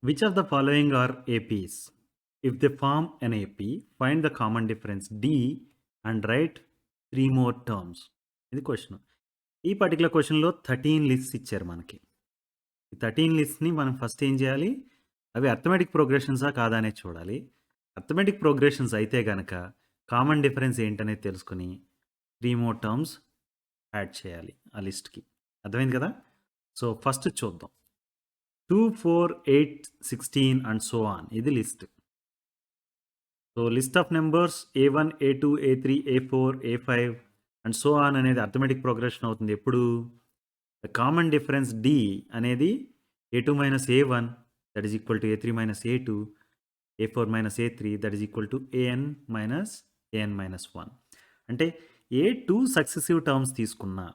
Which of the following are APs? If they form an AP, find the common difference D and write 3 more terms. ఇది question. ఈ particular క్వశ్చన్‌లో 13 lists ఇచ్చారు మనకి. ఈ 13 లిస్ట్స్‌ని మనం first ఏం చేయాలి? అవి అర్థమెటిక్ ప్రోగ్రెషన్సా కాదా అనేది చూడాలి. అర్థమెటిక్ ప్రోగ్రెషన్స్ అయితే గనక కామన్ డిఫరెన్స్ ఏంటనేది తెలుసుకొని 3 మోర్ టర్మ్స్ యాడ్ చేయాలి ఆ లిస్ట్‌కి. అర్థమైంది కదా? సో ఫస్ట్ చూద్దాం. 2, 4, 8, 16 అండ్ సో ఆన్ ఇది list. So list of numbers A1, A2, A3, A4, A5 and so on అనేది అర్థమెటిక్ ప్రోగ్రెషన్ అవుతుంది. ఎప్పుడు ద కామన్ డిఫరెన్స్ D అనేది A2 minus A1 that is equal to A3 minus A2, A4 minus A3 that is equal to AN minus AN minus 1. అంటే ఏ 2 successive terms తీసుకున్నా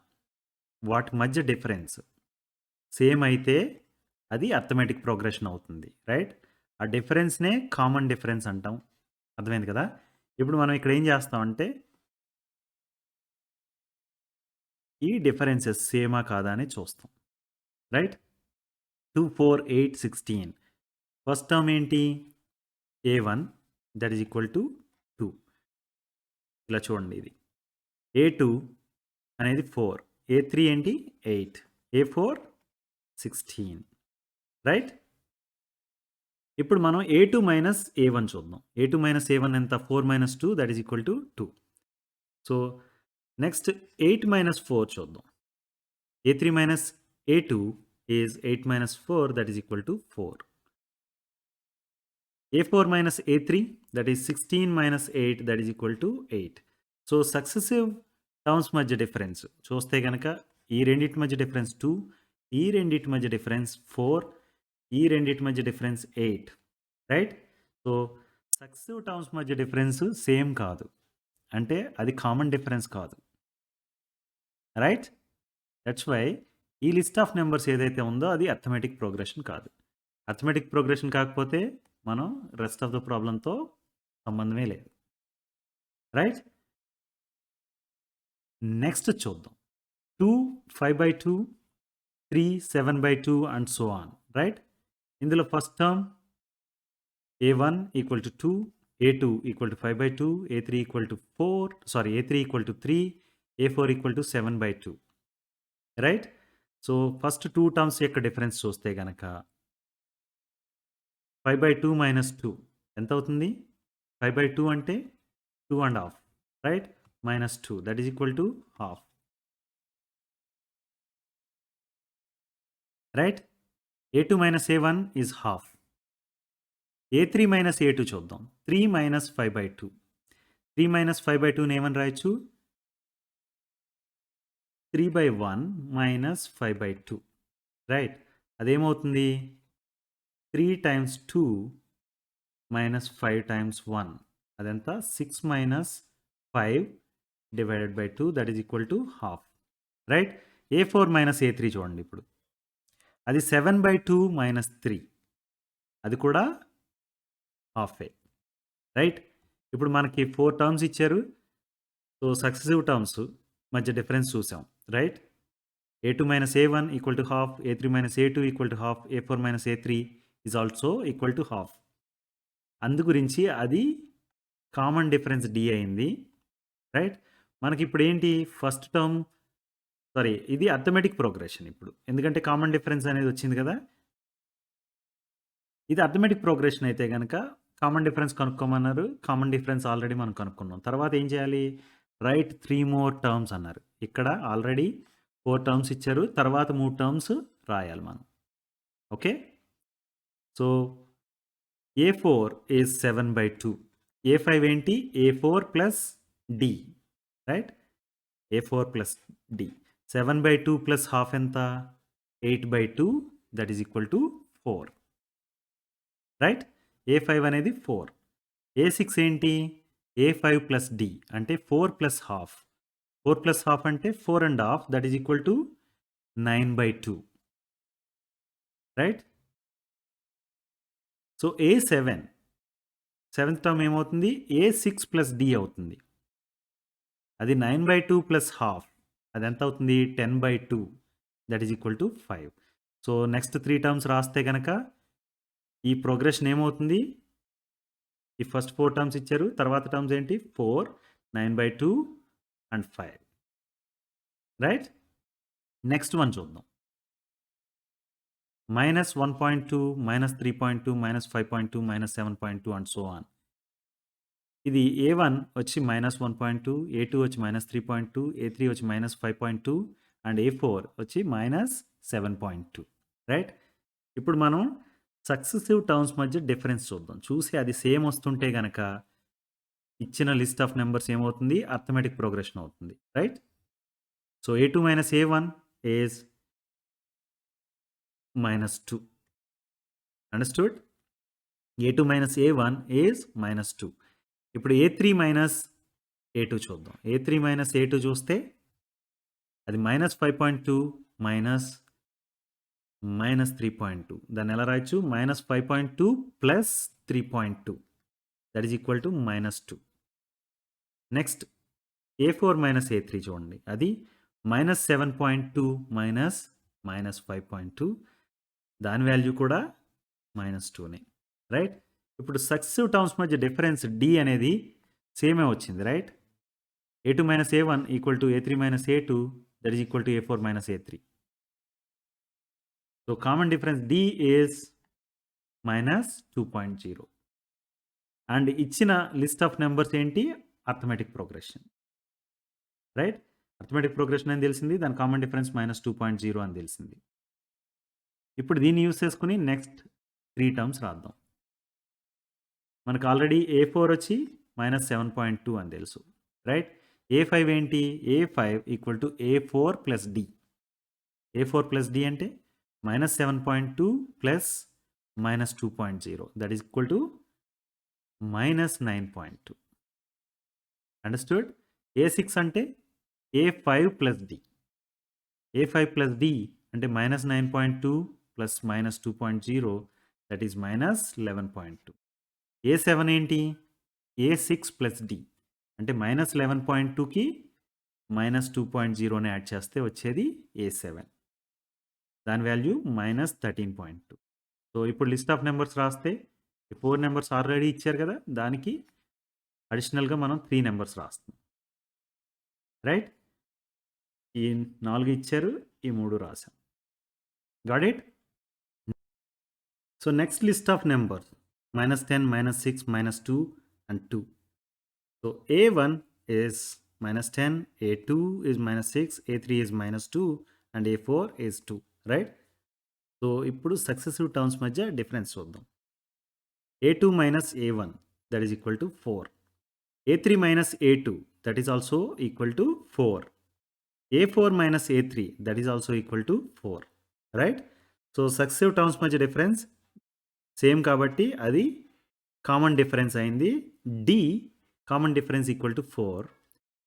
వాటి మధ్య difference same అయితే అది arithmetic progression అవుతుంది. Right? ఆ డిఫరెన్స్‌నే common difference అంటాం. అర్థమైంది కదా? ఇప్పుడు మనం ఇక్కడ ఏం చేస్తామంటే ఈ డిఫరెన్సెస్ సేమా కాదా అని చూస్తాం. రైట్? 2, 4, 8, 16 ఫస్ట్ టర్మ్ ఏంటి? A1 that is equal to 2. ఇలా చూడండి ఇది. A2 అనేది 4. A3 ఏంటి? 8. A4 16. రైట్? ఇప్పుడు మనం A2 మైనస్ A1 చూద్దాం. A2 మైనస్ A1 ఎంత? 4 minus 2 that is equal to 2. So next 8 minus 4 చూద్దాం. A3 minus A2 is 8 minus 4 that is equal to 4. A4 minus A3 that is 16 minus 8 that is equal to 8. So successive terms మధ్య difference చూస్తే కనుక ఈ రెండిటి మధ్య difference 2, ఈ రెండిటి మధ్య డిఫరెన్స్ 4, ఈ రెండిటి మధ్య difference 8. Right? So successive terms మధ్య డిఫరెన్స్ సేమ్ కాదు. అంటే అది కామన్ డిఫరెన్స్ కాదు. రైట్? దట్స్ వై ఈ లిస్ట్ ఆఫ్ నెంబర్స్ ఏదైతే ఉందో అది అర్థమెటిక్ ప్రోగ్రెషన్ కాదు. అర్థమెటిక్ ప్రోగ్రెషన్ కాకపోతే మనం రెస్ట్ ఆఫ్ ద ప్రాబ్లంతో సంబంధమే లేదు. రైట్? నెక్స్ట్ చూద్దాం. 2, 5/2, 3, 7/2 అండ్ సో ఆన్. రైట్? ఇందులో first term A1 equal to 2, A2 equal to 5/2, A3 equal to 4, A3 equal to 3, A4 equal to 7/2. Right? So first 2 terms యొక్క difference చూస్తే గనక 5/2 minus 2 ఎంత అవుతుంది? 5/2 అంటే 2 and half. Right? Minus 2 that is equal to half. Right? A2 minus A1 is half. A3 minus A2 చూద్దాం. 3 minus 5/2. 3 minus 5/2ని ఏమని రాయొచ్చు? 3/1 minus 5/2. Right? అదేమవుతుంది? 3 టైమ్స్ 2 మైనస్ 5 టైమ్స్ 1 అదెంత? 6 minus 5 divided by 2 that is equal to half. Right? A4 minus A3 చూడండి ఇప్పుడు. అది 7/2 minus 3 అది కూడా హాఫే. రైట్? ఇప్పుడు మనకి 4 టర్మ్స్ ఇచ్చారు. సో సక్సెసివ్ టర్మ్స్ మధ్య డిఫరెన్స్ చూసాం. Right? A2 minus A1 equal to half, A3 minus A2 equal to half, A4 minus A3 is also equal to half. అందు గురించి అది కామన్ డిఫరెన్స్ D అయింది. రైట్? మనకిప్పుడు ఏంటి? ఫస్ట్ టర్మ్ ఇది arithmetic progression ఇప్పుడు. ఎందుకంటే కామన్ డిఫరెన్స్ అనేది వచ్చింది కదా! ఇది అర్థమెటిక్ ప్రోగ్రెషన్ అయితే గనక కామన్ డిఫరెన్స్ కనుక్కోమన్నారు. కామన్ డిఫరెన్స్ ఆల్రెడీ మనం కనుక్కున్నాం. తర్వాత ఏం చేయాలి? రైట్ 3 మోర్ టర్మ్స్ అన్నారు. ఇక్కడ ఆల్రెడీ 4 టర్మ్స్ ఇచ్చారు. తర్వాత 3 టర్మ్స్ రాయాలి మనం. Okay? So A4 is 7/2. A5 ఏంటి? A4 plus D. Right? A4 plus D. 7/2 plus half ఎంత? 8/2 that is equal to 4. Right? A5 అనేది 4. A6 ఏంటి? A5 ప్లస్ D అంటే 4 ప్లస్ హాఫ్. 4 ప్లస్ హాఫ్ అంటే 4 and half that is equal to 9/2. Right? So A7 seventh term ఏమవుతుంది? A6 plus D అవుతుంది. అది 9/2 plus half అదెంత అవుతుంది? 10/2 that is equal to 5. So next 3 terms రాస్తే గనక ఈ ప్రోగ్రెషన్ ఏమవుతుంది? ఈ ఫస్ట్ 4 టర్మ్స్ ఇచ్చారు. తర్వాత టర్మ్స్ ఏంటి? 4, 9/2 అండ్ 5. రైట్? నెక్స్ట్ వన్ చూద్దాం. -1.2, -3.2, -5.2, -7.2 అండ్ సో ఆన్. ఇది A1 వచ్చి -1.2, A2 వచ్చి -3.2, A3 వచ్చి -5.2 అండ్ A4 వచ్చి -7.2. రైట్? ఇప్పుడు మనం సక్సెసివ్ టర్మ్స్ మధ్య డిఫరెన్స్ చూద్దాం. చూసి అది సేమ్ వస్తుంటే గనక ఇచ్చిన లిస్ట్ ఆఫ్ నంబర్స్ ఏమవుతుంది? అర్థమెటిక్ ప్రోగ్రెషన్ అవుతుంది. Right? So A2 - A1 is -2. Understood? A2 - A1 is -2. ఇప్పుడు A3 - A2 చూద్దాం. A3 - A2 చూస్తే అది -5.2 -3.2. దాన్ని ఎలా రాయొచ్చు? -5.2 plus 3.2 that is equal to -2. Next A4 - A3 చూడండి. అది -7.2 -5.2 దాని వాల్యూ కూడా -2నే. రైట్? ఇప్పుడు సక్సెసివ్ టర్మ్స్ మధ్య డిఫరెన్స్ D అనేది సేమే వచ్చింది. Right? A2 - A1 equal to A3 - A2 that is equal to A4 - A3. So common difference D is -2.0. And ఇచ్చిన లిస్ట్ ఆఫ్ నెంబర్స్ ఏంటి? Arithmetic progression. Right? Arithmetic progression అని తెలిసింది. దాని common difference -2.0 అని తెలిసింది. ఇప్పుడు దీన్ని యూజ్ చేసుకుని నెక్స్ట్ 3 టర్మ్స్ రాద్దాం. మనకు ఆల్రెడీ A4 వచ్చి -7.2 అని తెలుసు. రైట్? A5 ఏంటి? A5 equal to A4 plus D. A4 plus D అంటే -7.2 plus -2.0 that is equal to -9.2. Understood? A6 అంటే A5 plus D. A5 plus D అంటే -9.2 ప్లస్ -2.0 దట్ ఈస్ -11.2. A7 ఏంటి? A6 ప్లస్ D అంటే -11.2కి -2.0ని add చేస్తే వచ్చేది A7. దాని value -13.2. So ఇప్పుడు list of numbers రాస్తే 4 నెంబర్స్ ఆల్రెడీ ఇచ్చారు కదా! దానికి అడిషనల్‌గా మనం 3 నెంబర్స్ రాస్తాం. రైట్? ఈ 4 ఇచ్చారు. ఈ 3 రాసాం. Got it? So next list of numbers -10, -6, -2 and 2. So A1 is -10, A2 is -6, A3 is -2 and A4 is 2. Right? So ఇప్పుడు సక్సెసివ్ టర్మ్స్ మధ్య డిఫరెన్స్ చూద్దాం. A2 - A1 that is equal to 4. A3 - A2 that is also equal to 4. A4 - A3 that is also equal to 4. Right? So successive terms మధ్య difference same కాబట్టి అది common difference అయింది. D common difference equal to 4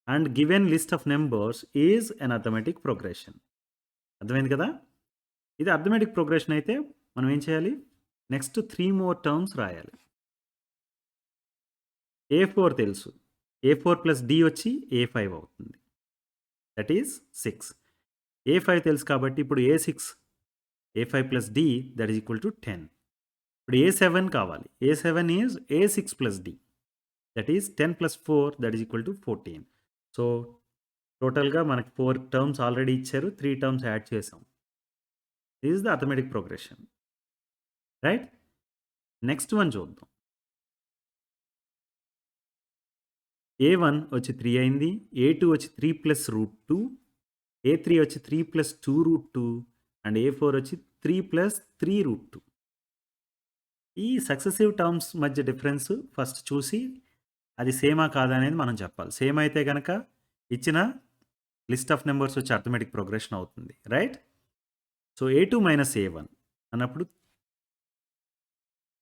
and given list of numbers is an arithmetic progression. అర్థమైంది కదా? ఇది arithmetic progression అయితే మనం ఏం చేయాలి? నెక్స్ట్ 3 మోర్ టర్మ్స్ రాయాలి. A4 తెలుసు. A4 ప్లస్ D వచ్చి A5 అవుతుంది. That is 6. A5 తెలుసు కాబట్టి ఇప్పుడు A5 plus D that is equal to 10. ఇప్పుడు A7 కావాలి. A7 is A6 plus D that is 10 plus 4 that is equal to 14. So టోటల్‌గా మనకి 4 టర్మ్స్ ఆల్రెడీ ఇచ్చారు. 3 టర్మ్స్ యాడ్ చేసాం. This is the arithmetic progression. Right? Next one చూద్దాం. A1 వచ్చి 3 అయింది. A2 వచ్చి 3 ప్లస్ రూట్ 2. A3 వచ్చి 3 ప్లస్ 2 రూట్ 2 అండ్ A4 వచ్చి 3 ప్లస్ 3 రూట్ 2. ఈ సక్సెసివ్ టర్మ్స్ మధ్య డిఫరెన్స్ ఫస్ట్ చూసి అది సేమా కాదా అనేది మనం చెప్పాలి. సేమ్ అయితే గనక ఇచ్చిన లిస్ట్ ఆఫ్ నెంబర్స్ వచ్చి అర్థమెటిక్ ప్రోగ్రెషన్ అవుతుంది. రైట్? సో A2 - A1 అన్నప్పుడు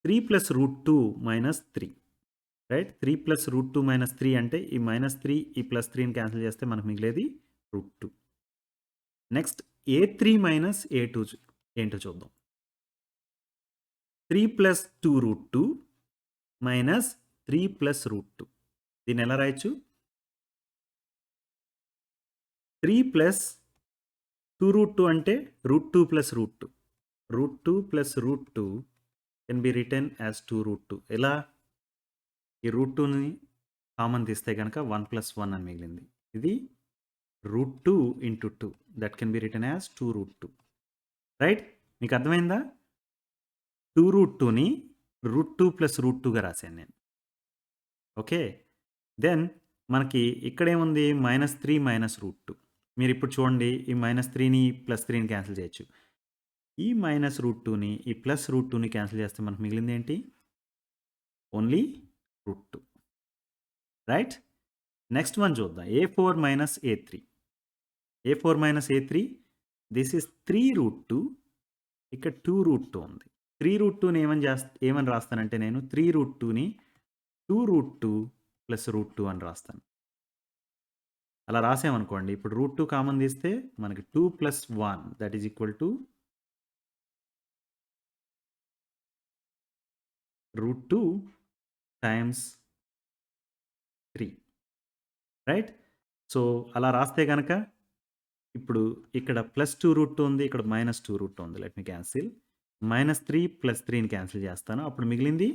3 plus root 2 minus 3. Right? 3 plus root 2 minus 3 అంటే ఈ -3 ఈ +3ని క్యాన్సిల్ చేస్తే మనకు మిగిలేది రూట్ 2. నెక్స్ట్ A3 - A2 ఏంటో చూద్దాం. 3 plus 2 root 2 minus 3 plus root 2. దీన్ని ఎలా రాయొచ్చు? 3 ప్లస్ 2 రూట్ 2 అంటే root 2 plus root 2. Root 2 plus root 2 can be written as 2 root 2. ఎలా? ఈ రూట్ 2ని కామన్ తీస్తే కనుక 1 + 1 అని మిగిలింది. ఇది root 2 into 2 that can be written as 2 root 2. Right? మీకు అర్థమైందా? 2 రూట్ 2ని రూట్ 2 + రూట్ 2గా రాశాను నేను. ఓకే. దెన్ మనకి ఇక్కడేముంది -3 - రూట్ 2. మీరు ఇప్పుడు చూడండి ఈ -3ని +3ని క్యాన్సిల్ చేయొచ్చు. ఈ రూట్ 2ని ఈ రూట్ 2ని క్యాన్సిల్ చేస్తే మనకు మిగిలింది ఏంటి? Only root 2. Right? Next one చూద్దాం. A4 - A3. A4 - A3 this is 3 root 2. ఇక్కడ 2 రూట్ 2 ఉంది. 3 రూట్ 2ని ఏమని రాస్తానంటే నేను 3 రూట్ 2ని 2 రూట్ 2 + రూట్ 2 అని రాస్తాను. అలా రాసామనుకోండి. ఇప్పుడు రూట్ 2 కామన్ తీస్తే మనకి 2 + 1 that is equal to route 2 times 3. Right? So, అలా రాస్తే గనక ఇప్పుడు ఇక్కడ +2 రూట్ 2 ఉంది. ఇక్కడ -2 రూట్ 2 ఉంది. Let me cancel. -3 + 3ని క్యాన్సిల్ చేస్తాను. అప్పుడు మిగిలింది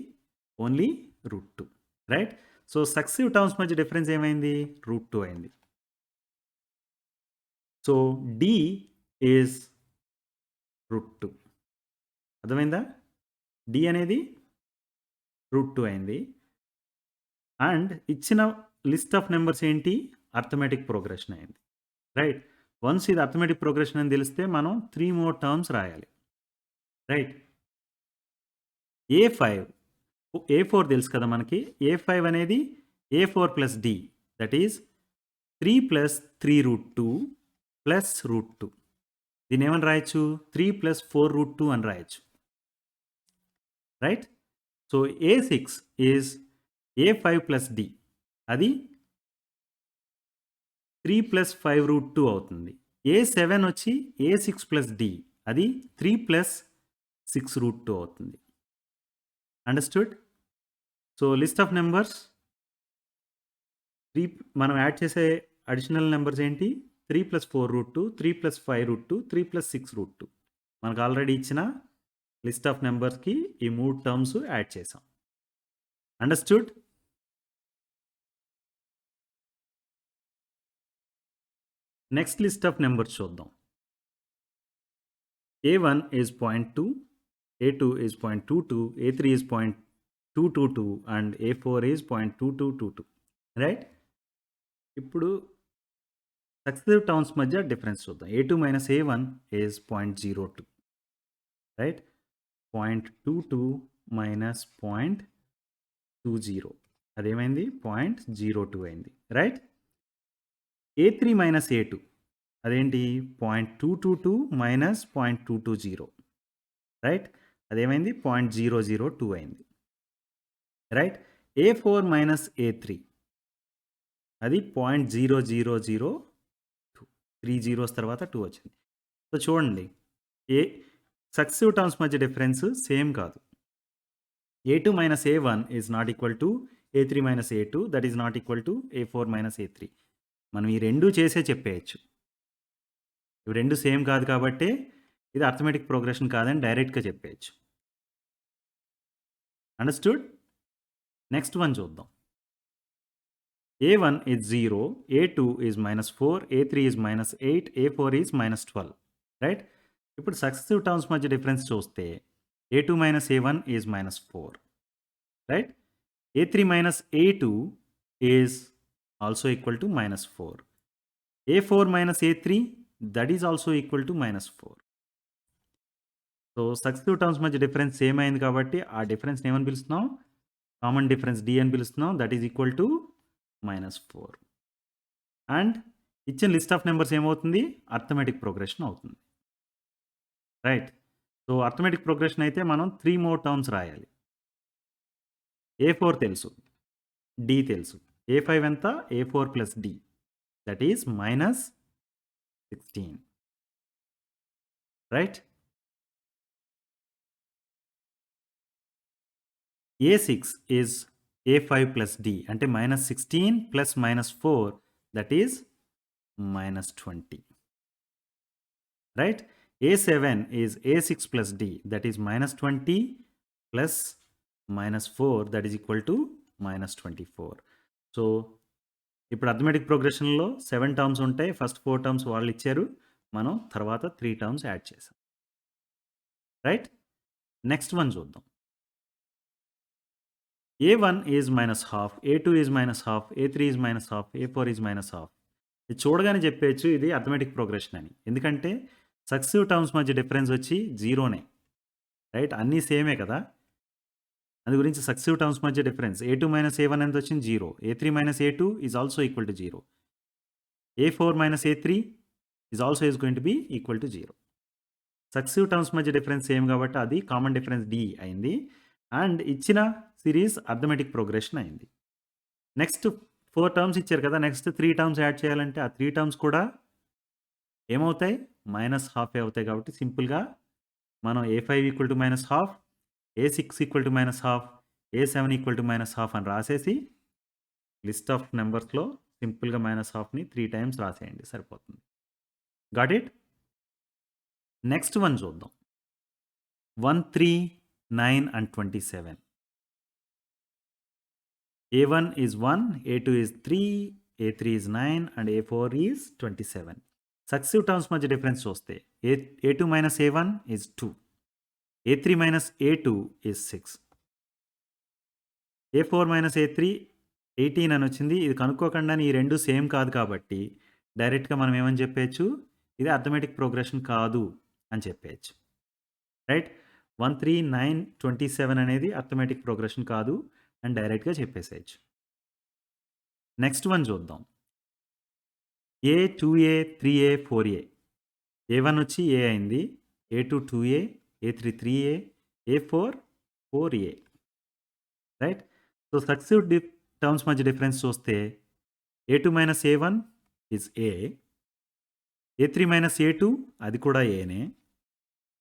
only root 2. Right? So, successive terms మధ్య డిఫరెన్స్ ఏమైంది? రూట్ 2 అయింది. So, D is root 2. అర్థమైందా? D అనేది రూట్ 2 అయింది. అండ్ ఇచ్చిన లిస్ట్ ఆఫ్ నెంబర్స్ ఏంటి? అర్థమెటిక్ ప్రోగ్రెషన్ అయింది. రైట్? వన్స్ ఇది అర్థమెటిక్ ప్రోగ్రెషన్ అని తెలిస్తే మనం 3 మోర్ టర్మ్స్ రాయాలి. రైట్? A4 తెలుసు కదా మనకి. A5 అనేది A4 + D that is 3 + 3 root 2 + root 2. దీన్ని ఏమని రాయొచ్చు? 3 + 4 రూట్ 2 అని రాయొచ్చు. Right? So, A6 is A5 + D. అది 3 + 5 రూట్ 2 అవుతుంది. A7 వచ్చి A6 + D. అది 3 + 6 రూట్ 2 అవుతుంది. Understood? So, list of numbers 3 మనం యాడ్ చేసే అడిషనల్ నంబర్స్ ఏంటి? 3 + 4 రూట్ 2, 3 + 5 రూట్ 2, 3 + 6 రూట్ 2. మనకు ఆల్రెడీ ఇచ్చిన లిస్ట్ ఆఫ్ నంబర్స్‌కి ఈ 3 టర్మ్స్ యాడ్ చేసాం. Understood? Next list of numbers చూద్దాం. A1 is 0.2, A2 is 0.22, A3 is 0.222 and A4 is 0.2222. Right? ఇప్పుడు successive terms మధ్య డిఫరెన్స్ చూద్దాం. A2 - A1 is 0.02. రైట్? 0.22 - 0.20 అదేమైంది? 0.02 అయింది. రైట్? A3 - A2 అదేంటి? 0.222 - 0.220. రైట్? అదేమైంది? 0.002 అయింది. రైట్? A4 - A3 అది 0.0002. 3 zeros తర్వాత 2 వచ్చింది. సో, చూడండి సక్సెసివ్ టర్మ్స్ మధ్య డిఫరెన్స్ సేమ్ కాదు. A2 - A1 is not equal to A3 - A2 that is not equal to A4 - A3. మనం ఈ 2 చేసే చెప్పేయచ్చు. ఇవి 2 సేమ్ కాదు కాబట్టే ఇది అర్థమెటిక్ ప్రోగ్రెషన్ కాదని డైరెక్ట్‌గా చెప్పేయచ్చు. అండర్‌స్టూడ్? నెక్స్ట్ వన్ చూద్దాం. A1 is 0, A2 is -4, A3 is -8, A4 is -12. Right? ఇప్పుడు సక్సెసివ్ టర్మ్స్ మధ్య డిఫరెన్స్ చూస్తే A2 - A1 is -4. Right? A3 - A2 is also equal to -4. A4 - A3 that is also equal to -4. So, successive terms మధ్య difference same అయింది కాబట్టి ఆ డిఫరెన్స్‌ని ఏమని పిలుస్తున్నాం? Common difference D అని పిలుస్తున్నాం. That is equal to -4. And ఇచ్చిన లిస్ట్ ఆఫ్ నంబర్స్ ఏమవుతుంది? అర్థమెటిక్ ప్రోగ్రెషన్ అవుతుంది. రైట్? సో, అర్థమెటిక్ ప్రోగ్రెషన్ అయితే మనం 3 మోర్ టర్మ్స్ రాయాలి. A4 తెలుసు. D తెలుసు. A5 ఎంత? A4 + D that is -16. Right? A6 is A5 + D అంటే -16 + -4 that is -20. Right? A7 is A6 + D that is -20 plus -4 that is equal to -24. So, ఇప్పుడు arithmetic ప్రోగ్రెషన్‌లో 7 terms ఉంటాయి. First 4 terms వాళ్ళు ఇచ్చారు. మనం తర్వాత 3 టర్మ్స్ యాడ్ చేసాం. Right? Next one చూద్దాం. A1 is -12, A2 is -12, A3 is -12, A4 is -12. ఇది చూడగానే చెప్పేయచ్చు ఇది అర్థమెటిక్ ప్రోగ్రెషన్ అని. ఎందుకంటే సక్సెసివ్ టర్మ్స్ మధ్య డిఫరెన్స్ వచ్చి 0నే. రైట్? అన్నీ సేమే కదా! అందు గురించి సక్సెసివ్ టర్మ్స్ మధ్య డిఫరెన్స్ A2 - A1 ఎంత వచ్చింది 0. A3 - A2 is also equal to 0. A4 - A3 is also is going to be equal to 0. Successive terms మధ్య డిఫరెన్స్ సేమ్ కాబట్టి అది కామన్ డిఫరెన్స్ D అయింది. అండ్ ఇచ్చిన సిరీస్ అర్థమెటిక్ ప్రోగ్రెషన్ అయింది. Next 4 terms ఇచ్చారు కదా! నెక్స్ట్ 3 టర్మ్స్ యాడ్ చేయాలంటే ఆ 3 టర్మ్స్ కూడా ఏమవుతాయి? -12 అవుతాయి కాబట్టి సింపుల్‌గా మనం A5 equal to -12, A6 equal to -12, A7 equal to -12 అని రాసేసి లిస్ట్ ఆఫ్ నంబర్స్‌లో సింపుల్‌గా -12ని 3 టైమ్స్ రాసేయండి సరిపోతుంది. Got it? నెక్స్ట్ వన్ చూద్దాం. 1, 3, 9 and 27. A1 is 1, A2 is 3, A3 is 9 and A4 is 27. Successive terms మధ్య డిఫరెన్స్ చూస్తే A2 - A1 is 2. A3 - A2 is 6. A4 - A3 18 అని వచ్చింది. ఇది కనుక్కోకుండానే ఈ 2 సేమ్ కాదు కాబట్టి డైరెక్ట్‌గా మనం ఏమని చెప్పేయచ్చు? ఇది అర్థమెటిక్ ప్రోగ్రెషన్ కాదు అని చెప్పేయచ్చు. రైట్? 1, 3, 9, 27 అనేది అర్థమెటిక్ ప్రోగ్రెషన్ కాదు అని డైరెక్ట్‌గా చెప్పేసేయచ్చు. నెక్స్ట్ వన్ చూద్దాం. A 2A 3A 4A. A1 వచ్చి A అయింది. A2 2A, A3 3A, A4 4A. Right? So, successive terms మధ్య డిఫరెన్స్ చూస్తే A2 - A1 is A. A3 - A2 అది కూడా Aనే.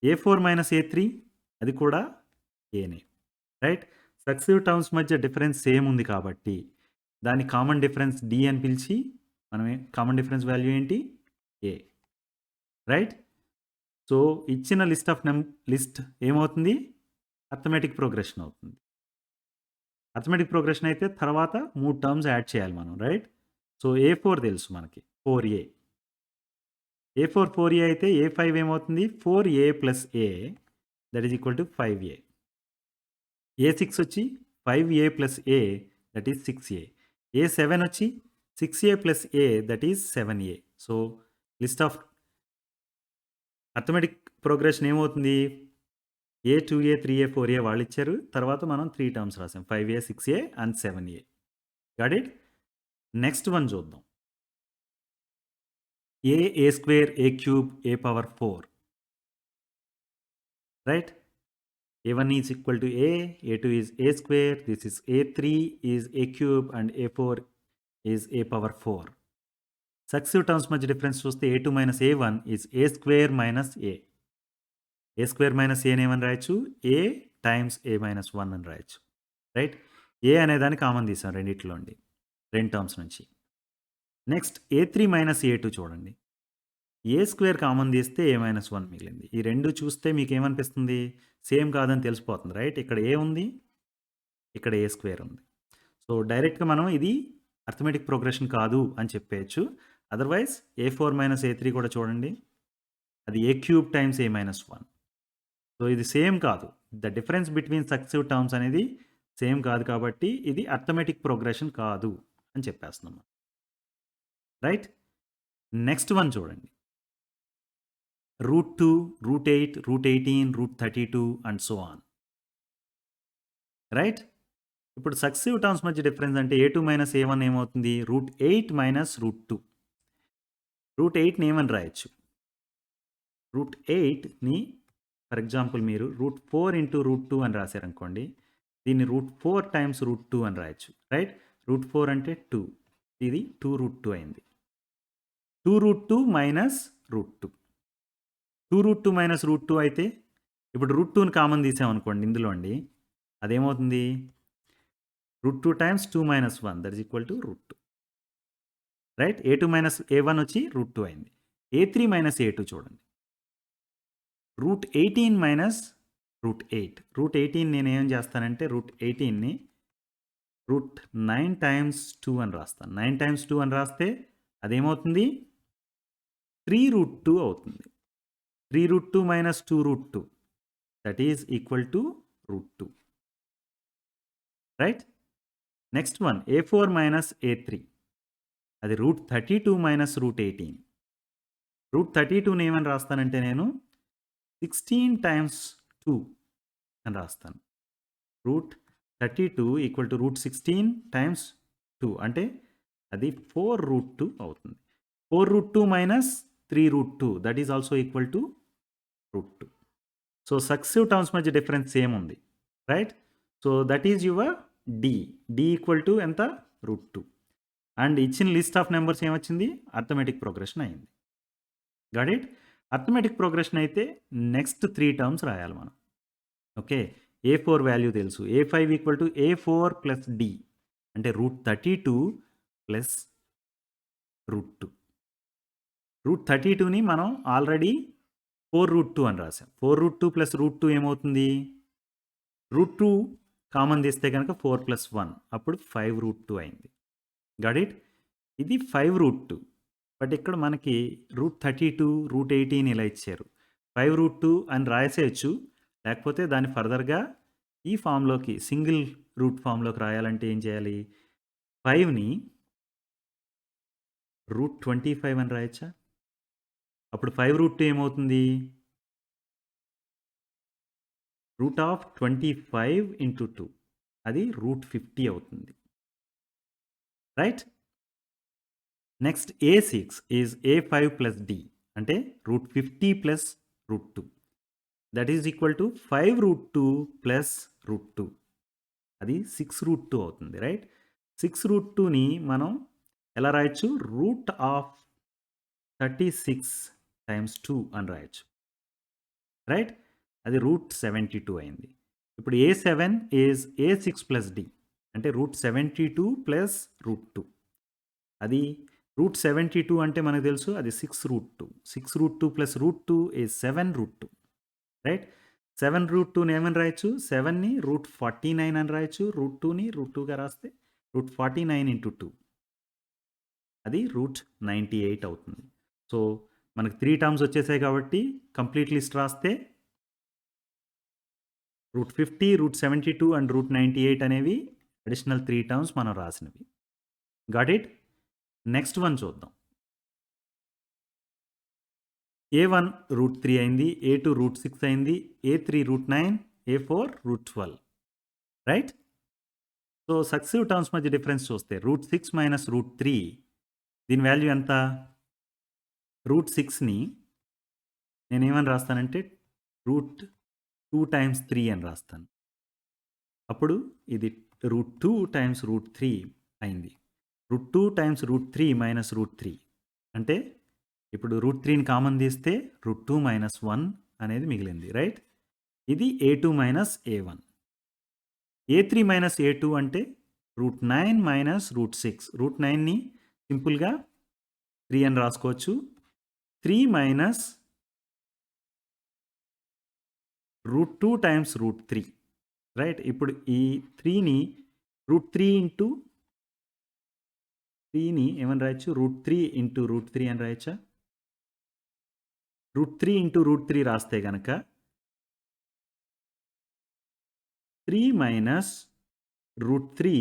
A4 - A3 అది కూడా Aనే. రైట్? సక్సెసివ్ టర్మ్స్ మధ్య డిఫరెన్స్ సేమ్ ఉంది కాబట్టి దాని కామన్ డిఫరెన్స్ D అని పిలిచి మనం కామన్ డిఫరెన్స్ వాల్యూ ఏంటి? A. రైట్? సో, ఇచ్చిన లిస్ట్ ఏమవుతుంది? అర్థమెటిక్ ప్రోగ్రెషన్ అవుతుంది. అర్థమెటిక్ ప్రోగ్రెషన్ అయితే తర్వాత 3 టర్మ్స్ యాడ్ చేయాలి మనం. రైట్? సో, A4 తెలుసు మనకి 4A. A4 4A అయితే A5 ఏమవుతుంది? 4A plus A that is equal to 5A. A6 వచ్చి 5A plus A that is 6A. A7 వచ్చి 6A plus A that is 7A. So, list of arithmetic progression ఏమవుతుంది? A 2A 3A 4A వాళ్ళు ఇచ్చారు. తర్వాత మనం 3 terms రాసాం. 5A 6A and 7A. Got it? Next one చూద్దాం. A square A cube A power 4. Right? A1 is equal to A, A2 is A square, this is A3 is A cube and A4 is A power 4. Successive terms మధ్య difference చూస్తే A2 - A1 is A square minus A. A square minus A ఏమని రాయొచ్చు? A times A - 1 అని రాయొచ్చు. Right? A అనేదాన్ని common తీసాం రెండిట్లోండి. 2 terms నుంచి. Next A3 - A2 చూడండి. A స్క్వేర్ కామన్ తీస్తే A - 1 మిగిలింది. ఈ 2 చూస్తే మీకేమనిపిస్తుంది? సేమ్ కాదని తెలిసిపోతుంది. రైట్? ఇక్కడ A ఉంది. ఇక్కడ A స్క్వేర్ ఉంది. సో, డైరెక్ట్‌గా మనం ఇది అర్థమెటిక్ ప్రోగ్రెషన్ కాదు అని చెప్పేయచ్చు. అదర్‌వైజ్ A4 - A3 కూడా చూడండి. అది A cube times A - 1. So, ఇది సేమ్ కాదు. The difference between successive terms అనేది సేమ్ కాదు కాబట్టి ఇది అర్థమెటిక్ ప్రోగ్రెషన్ కాదు అని చెప్పేస్తున్నాం. రైట్? నెక్స్ట్ వన్ చూడండి. √2, √8, √18, √32 అండ్ సో ఆన్. రైట్? ఇప్పుడు సక్సెసివ్ టర్మ్స్ మధ్య డిఫరెన్స్ అంటే A2 - A1 ఏమవుతుంది? √8 - √2. √8ని ఏమని రాయొచ్చు? √8ని ఫర్ ఎగ్జాంపుల్ మీరు √4 ఇంటూ √2 అని రాశారనుకోండి. దీన్ని √4 టైమ్స్ √2 అని రాయొచ్చు. రైట్? √4 అంటే 2. ఇది 2√2 అయింది. 2√2 మైనస్ √2. 2√2 మైనస్ √2 అయితే ఇప్పుడు √2ని కామన్ తీసామనుకోండి ఇందులో అండి. అదేమవుతుంది? √2 times 2 - 1 that is equal to √2. Right? A2 - A1 వచ్చి √2 అయింది. A3 - A2 చూడండి. √18 మైనస్ 8. రూట్ 18 నేనేం చేస్తానంటే రూట్ 18ని రూట్ 9 టైమ్స్ 2 అని రాస్తాను. 9 టైమ్స్ 2 అని రాస్తే అదేమవుతుంది? 3√2 అవుతుంది. 3√2 minus 2√2 that is equal to √2. Right? Next one A4 minus A3 అది రూట్ 32 మైనస్ రూట్ 18. రూట్ 32ని ఏమని రాస్తానంటే నేను 16 టైమ్స్ 2 అని రాస్తాను. Root 32 equal to root 16 times 2 అంటే అది 4√2 అవుతుంది. 4√2 minus 3√2 that is also equal to √2. So successive terms మధ్య డిఫరెన్స్ సేమ్ ఉంది. Right? So that is your D. D equal to ఎంత? √2. అండ్ ఇచ్చిన లిస్ట్ ఆఫ్ నెంబర్స్ ఏమొచ్చింది? అర్థమెటిక్ ప్రోగ్రెషన్ అయింది. Got it? Arithmetic progression అయితే నెక్స్ట్ 3 టర్మ్స్ రాయాలి మనం. Okay, A4 value తెలుసు. A5 equal to A4 plus D అంటే రూట్ 32 ప్లస్ √2. రూట్ 32ని మనం ఆల్రెడీ 4√2 అని రాసాం. 4√2 ప్లస్ √2 ఏమవుతుంది? √2 కామన్ తీస్తే కనుక 4 ప్లస్ 1 అప్పుడు 5√2 అయింది. Got it? ఇది 5√2. బట్ ఇక్కడ మనకి రూట్ 32 రూట్ 18 ఇలా ఇచ్చారు. 5√2 అని రాసేయచ్చు. లేకపోతే దాన్ని ఫర్దర్గా ఈ ఫామ్లోకి సింగిల్ రూట్ ఫామ్లోకి రాయాలంటే ఏం చేయాలి? 5ని రూట్ 25 అని రాయచ్చా? అప్పుడు 5√2 ఏమవుతుంది? రూట్ ఆఫ్ 25 ఇంటూ 2 అది రూట్ 50 అవుతుంది. Right? Next A6 is A5 plus D అంటే root 50 plus √2 that is equal to 5√2 plus √2 అది 6√2 అవుతుంది. రైట్? 6√2ని మనం ఎలా రాయొచ్చు? రూట్ ఆఫ్ 36 టైమ్స్ 2 అని రాయొచ్చు. రైట్? అది రూట్ 72 అయింది. ఇప్పుడు A7 is A6 plus D అంటే రూట్ 72 ప్లస్ √2 అది రూట్ 72 అంటే మనకు తెలుసు అది 6√2. 6√2 ప్లస్ √2 ఈజ్ 7√2. రైట్? 7√2ని ఏమని రాయొచ్చు? 7ని రూట్ 49 అని రాయొచ్చు. √2ని √2గా రాస్తే రూట్ 49 ఇంటూ 2 అది రూట్ 98 అవుతుంది. సో మనకు 3 టర్మ్స్ వచ్చేసాయి కాబట్టి కంప్లీట్ లిస్ట్ రాస్తే రూట్ 50, రూట్ 72 అండ్ రూట్ 98 అనేవి అడిషనల్ 3 టర్మ్స్ మనం రాసినవి. Got it? నెక్స్ట్ వన్ చూద్దాం. A1 రూట్ 3 అయింది. A2 రూట్ 6 అయింది. A3 root 9, A4 root 12. Right? So successive terms మధ్య డిఫరెన్స్ చూస్తే రూట్ 6 మైనస్ రూట్ 3 దీని వాల్యూ ఎంత? రూట్ 6ని నేనేమని రాస్తానంటే రూట్ 2 టైమ్స్ 3 అని రాస్తాను. అప్పుడు ఇది రూట్ 2 టైమ్స్ రూట్ 3 అయింది. Root 2 times root 3 minus root 3 అంటే ఇప్పుడు రూట్ 3ని కామన్ తీస్తే రూట్ 2 మైనస్ 1 అనేది మిగిలింది. రైట్? ఇది A2 minus A1. A3 minus A2 అంటే రూట్ 9 మైనస్ రూట్ 6. రూట్ 9ని సింపుల్గా 3 అని రాసుకోవచ్చు. 3 minus root 2 times root 3. Right? ఇప్పుడు ఈ 3ని రూట్ 3 ఇంటూ 3ని ఏమని రాయొచ్చు? రూట్ 3 ఇంటూ రూట్ 3 అని రాయొచ్చా? రూట్ 3 ఇంటూ రూట్ 3 రాస్తే కనుక 3 minus root 3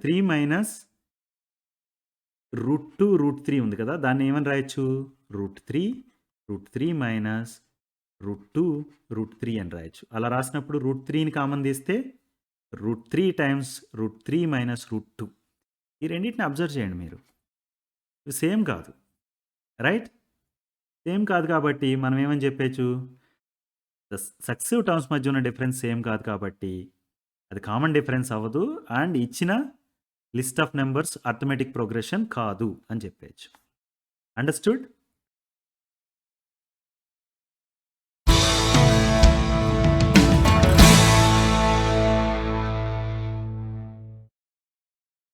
3 minus root 2 root 3 ఉంది కదా, దాన్ని ఏమని రాయొచ్చు? రూట్ 3 మైనస్ రూట్ 2 రూట్ 3 అని రాయొచ్చు. అలా రాసినప్పుడు రూట్ 3ని కామన్ తీస్తే root 3 times root 3 minus root 2. ఈ రెండింటిని అబ్జర్వ్ చేయండి మీరు. సేమ్ కాదు. రైట్? సేమ్ కాదు కాబట్టి మనం ఏమని చెప్పచ్చు? సక్సెసివ్ టర్మ్స్ మధ్య ఉన్న డిఫరెన్స్ సేమ్ కాదు కాబట్టి అది కామన్ డిఫరెన్స్ అవ్వదు అండ్ ఇచ్చిన list of numbers arithmetic progression కాదు అని చెప్పచ్చు. అండర్స్టూడ్?